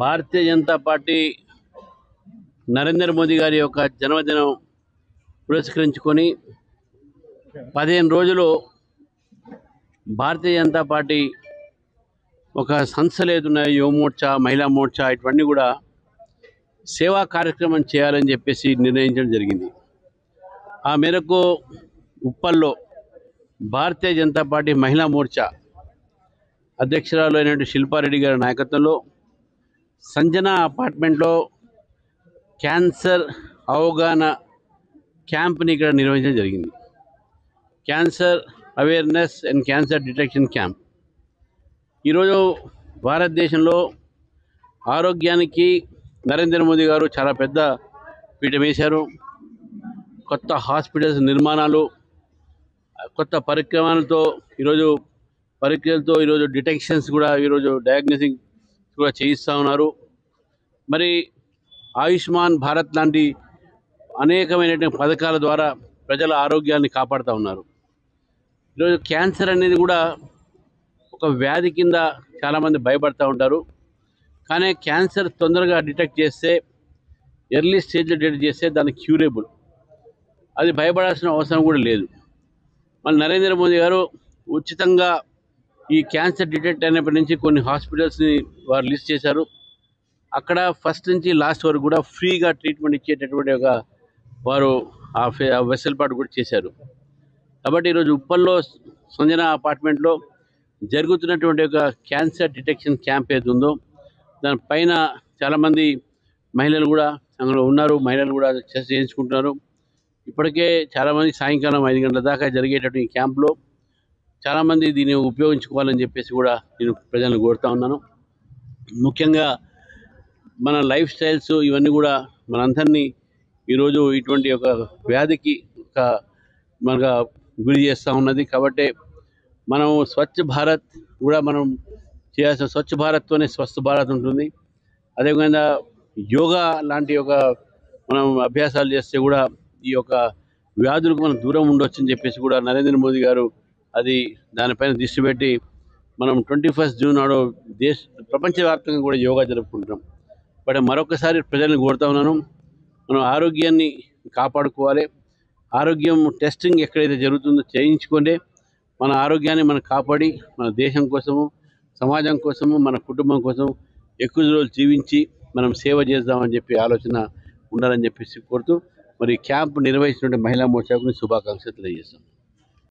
Bharatiya Janata party Narendra Modi గారి యొక్క జన్మదినం పురస్కరించుకొని 15 రోజులు భారతీయ జనతా పార్టీ ఒక సంస్థలు ఏదున్నాయి, యువ మోర్చా, మహిళా మోర్చా, ఇటువంటి కూడా సేవా కార్యక్రమం చేయాలని చెప్పేసి నిర్ణయించడం జరిగింది. ఆ మేరకు ఉప్పల్లో భారతీయ జనతా పార్టీ మహిళా మోర్చా అధ్యక్షురాలు అయినటువంటి శిల్పారెడ్డి గారి నాయకత్వంలో సంజన అపార్ట్మెంట్లో క్యాన్సర్ అవగాహన క్యాంప్ని ఇక్కడ నిర్వహించడం జరిగింది. Cancer awareness and cancer detection camp. ఈరోజు భారతదేశంలో ఆరోగ్యానికి నరేంద్ర మోదీ గారు చాలా పెద్ద పీఠం వేశారు. కొత్త హాస్పిటల్స్ నిర్మాణాలు, కొత్త పరికరాలతో ఈరోజు డిటెక్షన్స్ కూడా, ఈరోజు డయాగ్నోసిస్ కూడా చేయిస్తూ ఉన్నారు. మరి ఆయుష్మాన్ భారత్ లాంటి అనేకమైనటువంటి పథకాల ద్వారా ప్రజల ఆరోగ్యాన్ని కాపాడుతూ ఉన్నారు. ఈరోజు క్యాన్సర్ అనేది కూడా ఒక వ్యాధి కింద చాలామంది భయపడుతూ ఉంటారు. కానీ క్యాన్సర్ తొందరగా డిటెక్ట్ చేస్తే, ఎర్లీ స్టేజ్లో డిటెక్ట్ చేస్తే దాన్ని క్యూరేబుల్. అది భయపడాల్సిన అవసరం కూడా లేదు. మన నరేంద్ర మోదీ గారు ఉచితంగా ఈ క్యాన్సర్ డిటెక్ట్ అయినప్పటి నుంచి కొన్ని హాస్పిటల్స్ని వారు లిస్ట్ చేశారు. అక్కడ ఫస్ట్ నుంచి లాస్ట్ వరకు కూడా ఫ్రీగా ట్రీట్మెంట్ ఇచ్చేటటువంటి ఒక వారు ఆ వెసులుబాటు కూడా చేశారు. కాబట్టి ఈరోజు ఉప్పల్లో సంజన అపార్ట్మెంట్లో జరుగుతున్నటువంటి ఒక క్యాన్సర్ డిటెక్షన్ క్యాంప్ ఏది ఉందో దానిపైన చాలామంది మహిళలు కూడా అందులో ఉన్నారు. మహిళలు కూడా చేయించుకుంటున్నారు. ఇప్పటికే చాలామంది సాయంకాలం 5 గంటల దాకా జరిగేటటువంటి ఈ క్యాంప్లో చాలామంది దీన్ని ఉపయోగించుకోవాలని చెప్పేసి కూడా నేను ప్రజలను కోరుతా ఉన్నాను. ముఖ్యంగా మన లైఫ్ స్టైల్స్ ఇవన్నీ కూడా మనందరినీ ఈరోజు ఇటువంటి ఒక వ్యాధికి మనగా గురి చేస్తూ ఉన్నది. కాబట్టి మనం స్వచ్ఛ భారత్ కూడా మనం చేయాల్సిన, స్వచ్ఛ భారత్తోనే స్వస్థ భారత్ ఉంటుంది. అదేవిధంగా యోగా లాంటి మనం అభ్యాసాలు చేస్తే కూడా ఈ యొక్క వ్యాధులకు మనం దూరం ఉండొచ్చు అని చెప్పేసి కూడా నరేంద్ర మోదీ గారు దానిపైన దృష్టి పెట్టి మనం 21 జూన్ నాడు ప్రపంచవ్యాప్తంగా కూడా యోగా జరుపుకుంటాం. బట్ మరొకసారి ప్రజలను కోరుతా ఉన్నాను, మనం ఆరోగ్యాన్ని కాపాడుకోవాలి. ఆరోగ్యం టెస్టింగ్ ఎక్కడైతే జరుగుతుందో చేయించుకోండి. మన ఆరోగ్యాన్ని మనం కాపాడి మన దేశం కోసము, సమాజం కోసము, మన కుటుంబం కోసం ఎక్కువ రోజులు జీవించి మనం సేవ చేద్దామని చెప్పి ఆలోచన ఉండాలని చెప్పేసి కోరుతూ మరి క్యాంప్ నిర్వహించినటువంటి మహిళా మోర్చాకు శుభాకాంక్షలు తెలియజేస్తాం.